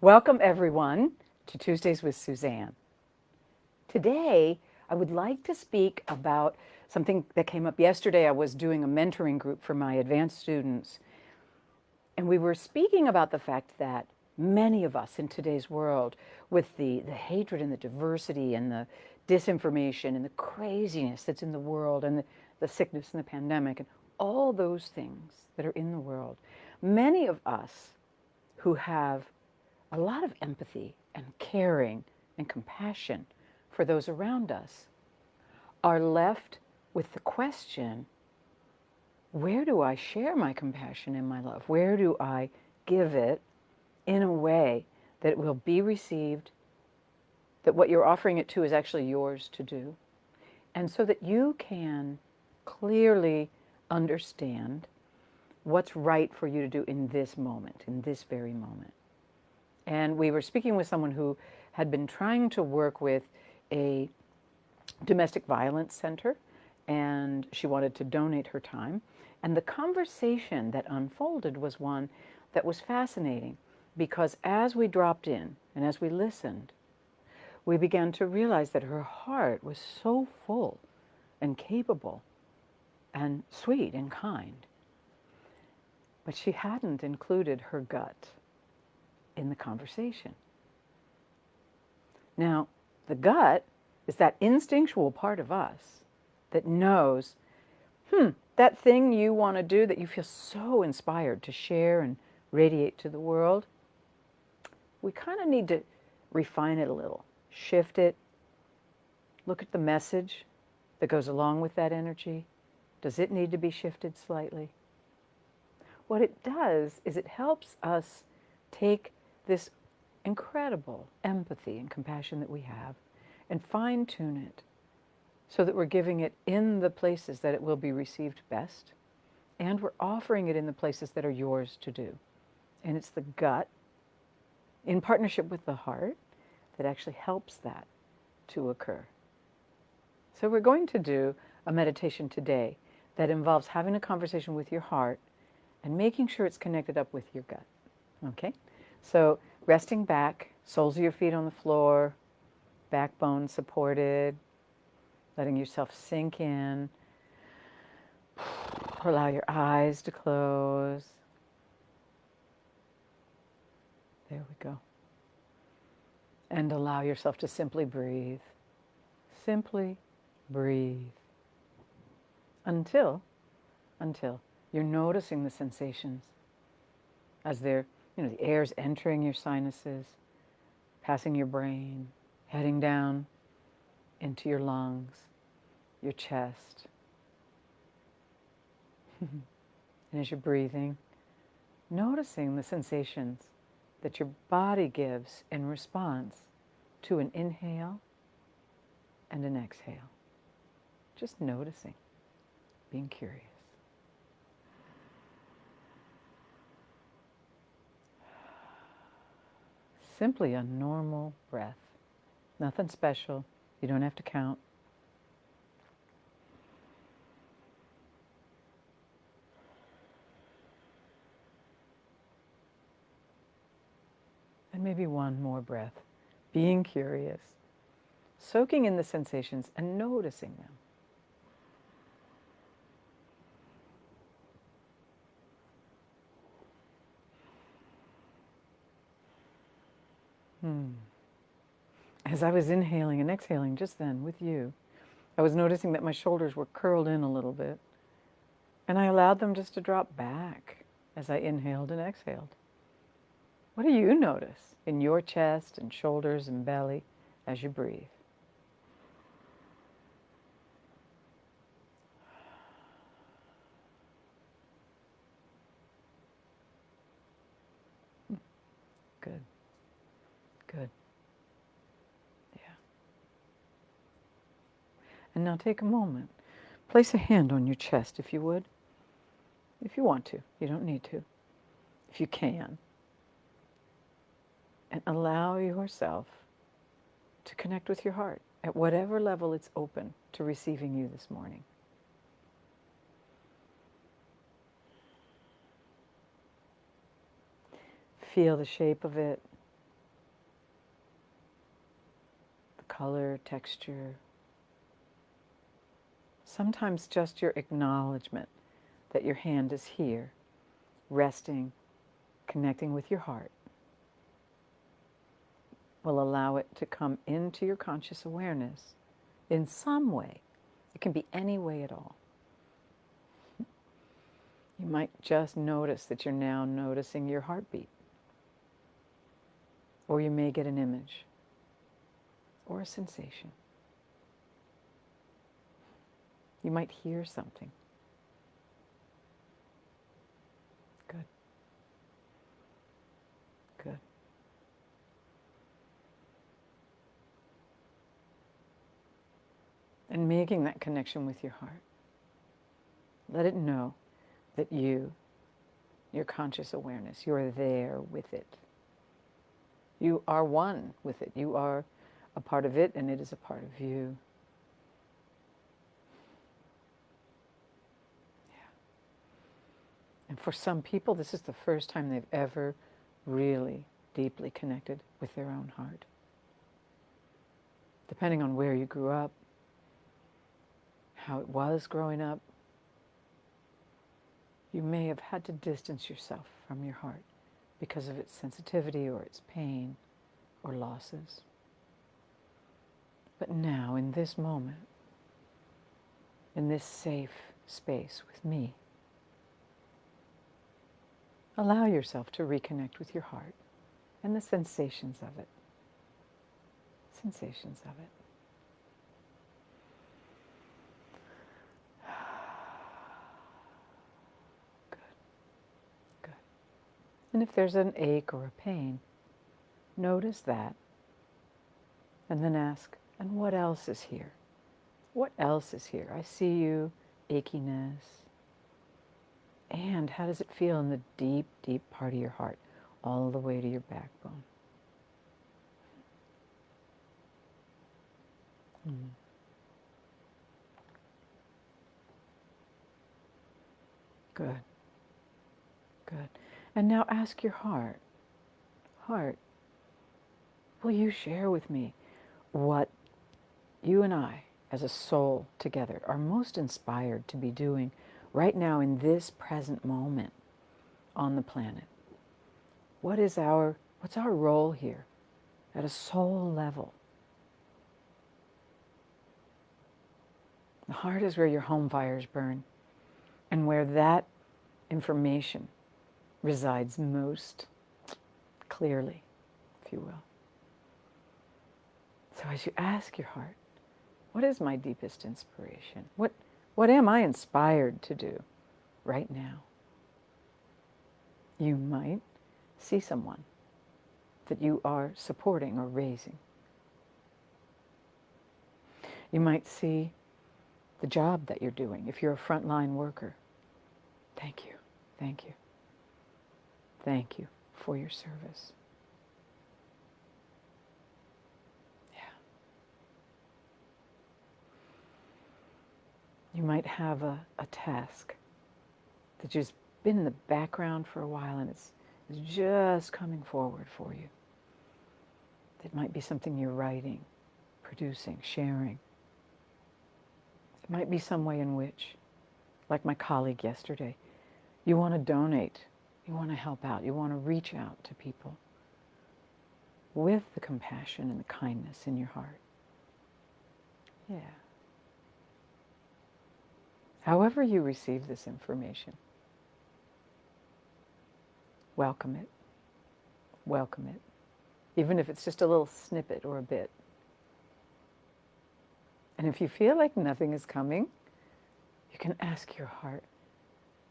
Welcome, everyone, to Tuesdays with Suzanne. Today, I would like to speak about something that came up yesterday. I was doing a mentoring group for my advanced students, and we were speaking about the fact that many of us in today's world, with the hatred and the diversity and the disinformation and the craziness that's in the world and the sickness and the pandemic and all those things that are in the world, many of us who have a lot of empathy and caring and compassion for those around us are left with the question, where do I share my compassion and my love? Where do I give it in a way that it will be received, that what you're offering it to is actually yours to do, and so that you can clearly understand what's right for you to do in this moment, in this very moment. And we were speaking with someone who had been trying to work with a domestic violence center, and she wanted to donate her time. And the conversation that unfolded was one that was fascinating, because as we dropped in and as we listened, we began to realize that her heart was so full and capable and sweet and kind. But she hadn't included her gut in the conversation. Now, the gut is that instinctual part of us that knows, that thing you want to do that you feel so inspired to share and radiate to the world, we kind of need to refine it a little, shift it, look at the message that goes along with that energy. Does it need to be shifted slightly? What it does is it helps us take this incredible empathy and compassion that we have and fine-tune it so that we're giving it in the places that it will be received best, and we're offering it in the places that are yours to do. And it's the gut, in partnership with the heart, that actually helps that to occur. So we're going to do a meditation today that involves having a conversation with your heart and making sure it's connected up with your gut. Okay? So resting back, soles of your feet on the floor, backbone supported, letting yourself sink in. Allow your eyes to close. There we go. And allow yourself to simply breathe. Simply breathe. Until you're noticing the sensations as they're, the air's entering your sinuses, passing your brain, heading down into your lungs, your chest. And as you're breathing, noticing the sensations that your body gives in response to an inhale and an exhale. Just noticing, being curious. Simply a normal breath. Nothing special. You don't have to count. And maybe one more breath. Being curious. Soaking in the sensations and noticing them. As I was inhaling and exhaling just then with you, I was noticing that my shoulders were curled in a little bit, and I allowed them just to drop back as I inhaled and exhaled. What do you notice in your chest and shoulders and belly as you breathe? Good. Good. Yeah. And now take a moment. Place a hand on your chest if you would. If you want to. You don't need to. If you can. And allow yourself to connect with your heart at whatever level it's open to receiving you this morning. Feel the shape of it. color, texture. Sometimes just your acknowledgement that your hand is here, resting, connecting with your heart, will allow it to come into your conscious awareness in some way. It can be any way at all. You might just notice that you're now noticing your heartbeat. Or you may get an image or a sensation. You might hear something. Good. Good. And making that connection with your heart. Let it know that you, your conscious awareness, you're there with it. You are one with it. You are a part of it, and it is a part of you. Yeah. And for some people, this is the first time they've ever really deeply connected with their own heart. Depending on where you grew up, how it was growing up, you may have had to distance yourself from your heart because of its sensitivity or its pain or losses. But now, in this moment, in this safe space with me, allow yourself to reconnect with your heart and the sensations of it. Sensations of it. And if there's an ache or a pain, notice that. And then ask, and what else is here? What else is here? I see you, achiness. And how does it feel in the deep, deep part of your heart, all the way to your backbone? Good. Good. And now ask your heart, will you share with me what you and I, as a soul together, are most inspired to be doing right now in this present moment on the planet? What's our role here at a soul level? The heart is where your home fires burn, and where that information resides most clearly, if you will. So as you ask your heart, what is my deepest inspiration? What am I inspired to do right now? You might see someone that you are supporting or raising. You might see the job that you're doing. If you're a frontline worker, thank you, thank you. Thank you for your service. Yeah. You might have a task that's just been in the background for a while and it's just coming forward for you. It might be something you're writing, producing, sharing. It might be some way in which, like my colleague yesterday, you want to donate. You want to help out. You want to reach out to people with the compassion and the kindness in your heart. Yeah. However you receive this information, welcome it. Welcome it. Even if it's just a little snippet or a bit. And if you feel like nothing is coming, you can ask your heart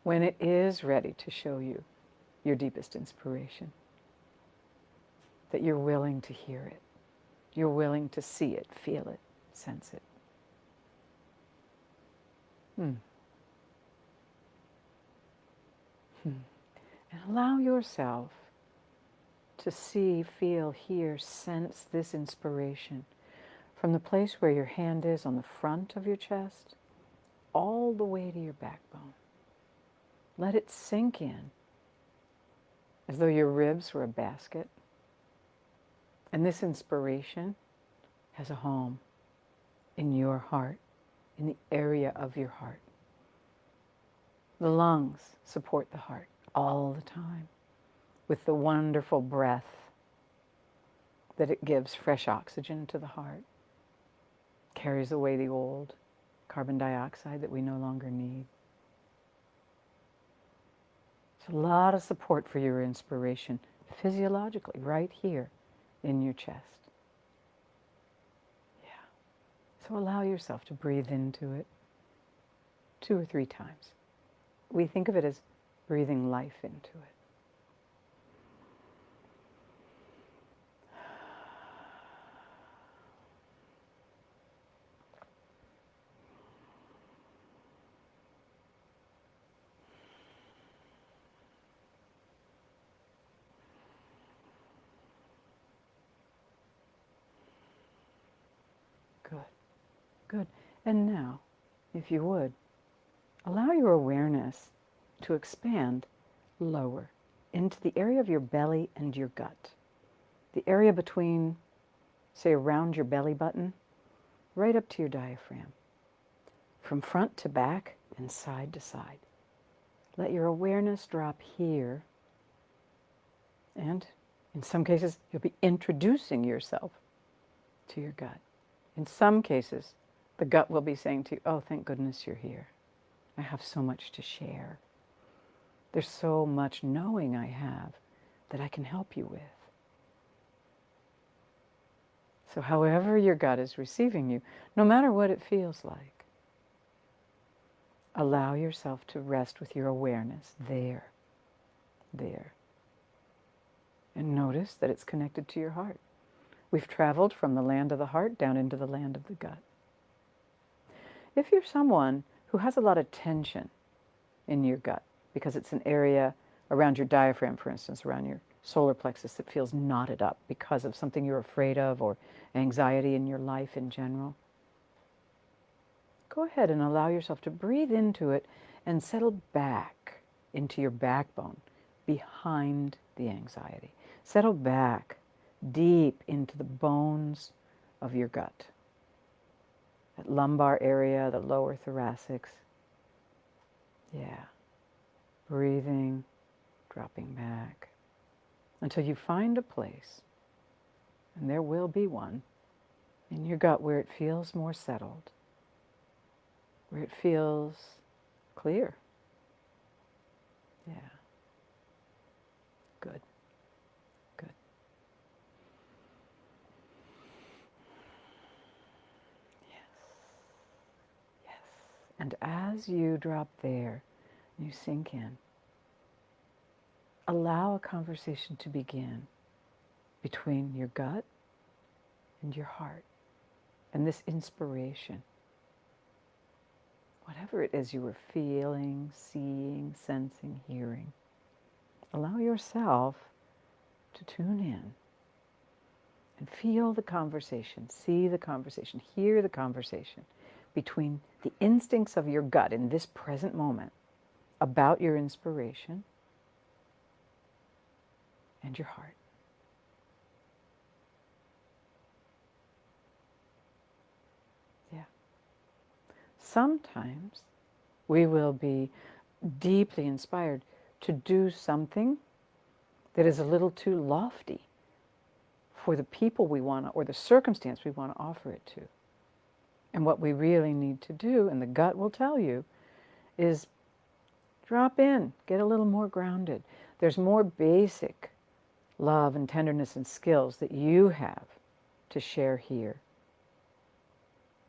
when it is ready to show you your deepest inspiration, that you're willing to hear it, you're willing to see it, feel it, sense it. And allow yourself to see, feel, hear, sense this inspiration from the place where your hand is on the front of your chest all the way to your backbone. Let it sink in as though your ribs were a basket. And this inspiration has a home in your heart, in the area of your heart. The lungs support the heart all the time with the wonderful breath that it gives fresh oxygen to the heart, carries away the old carbon dioxide that we no longer need. It's a lot of support for your inspiration physiologically right here in your chest. Yeah. So allow yourself to breathe into it 2 or 3 times. We think of it as breathing life into it. Good, good. And now, if you would, allow your awareness to expand lower into the area of your belly and your gut. The area between, say, around your belly button, right up to your diaphragm. From front to back and side to side. Let your awareness drop here, and in some cases, you'll be introducing yourself to your gut. In some cases, the gut will be saying to you, oh, thank goodness you're here. I have so much to share. There's so much knowing I have that I can help you with. So however your gut is receiving you, no matter what it feels like, allow yourself to rest with your awareness there. And notice that it's connected to your heart. We've traveled from the land of the heart down into the land of the gut. If you're someone who has a lot of tension in your gut, because it's an area around your diaphragm, for instance, around your solar plexus that feels knotted up because of something you're afraid of or anxiety in your life in general, go ahead and allow yourself to breathe into it and settle back into your backbone behind the anxiety. Settle back deep into the bones of your gut. That lumbar area, the lower thoracics. Yeah. Breathing, dropping back, until you find a place, and there will be one, in your gut where it feels more settled, where it feels clear. Yeah. Good. Good. Yes. Yes. And as you drop there, you sink in. Allow a conversation to begin between your gut and your heart, and this inspiration. Whatever it is you were feeling, seeing, sensing, hearing, allow yourself to tune in and feel the conversation, see the conversation, hear the conversation between the instincts of your gut in this present moment about your inspiration and your heart. Yeah. Sometimes we will be deeply inspired to do something that is a little too lofty for the people we want to, or the circumstance we want to offer it to. And what we really need to do, and the gut will tell you, is drop in, get a little more grounded. There's more basic love and tenderness and skills that you have to share here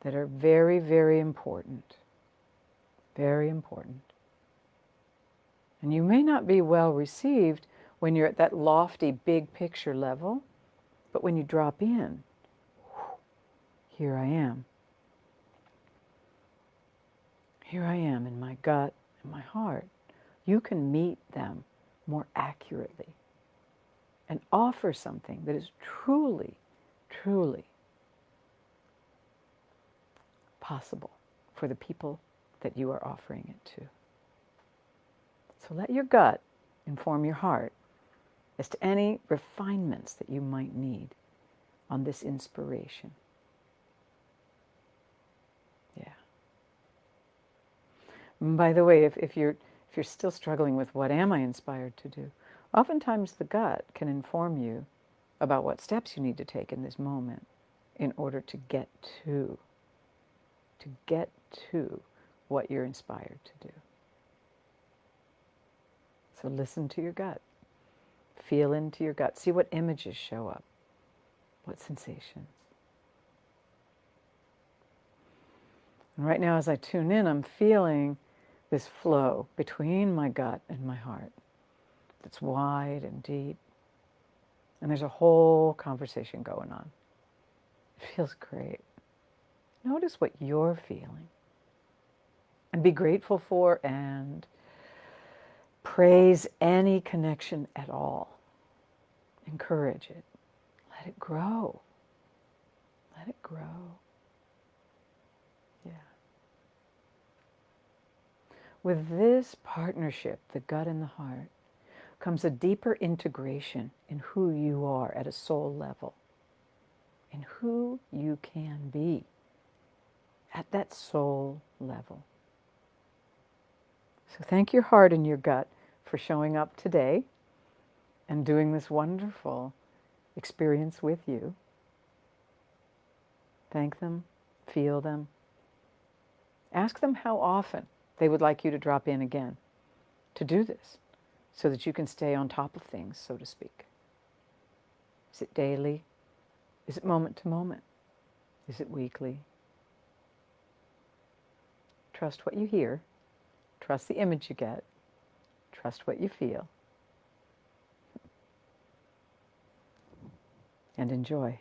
that are very, very important. Very important. And you may not be well received when you're at that lofty, big picture level, but when you drop in, here I am. Here I am in my gut and my heart. You can meet them more accurately and offer something that is truly, truly possible for the people that you are offering it to. So let your gut inform your heart as to any refinements that you might need on this inspiration. And by the way, if you're still struggling with what am I inspired to do, oftentimes the gut can inform you about what steps you need to take in this moment in order to get to what you're inspired to do. So listen to your gut. Feel into your gut. See what images show up. What sensations. And right now as I tune in, I'm feeling this flow between my gut and my heart that's wide and deep. And there's a whole conversation going on. It feels great. Notice what you're feeling. And be grateful for and praise any connection at all. Encourage it. Let it grow. Let it grow. Yeah. With this partnership, the gut and the heart, comes a deeper integration in who you are at a soul level, in who you can be at that soul level. So thank your heart and your gut for showing up today and doing this wonderful experience with you. Thank them, feel them. Ask them how often they would like you to drop in again to do this so that you can stay on top of things, so to speak. Is it daily? Is it moment to moment? Is it weekly? Trust what you hear. Trust the image you get. Trust what you feel. And enjoy.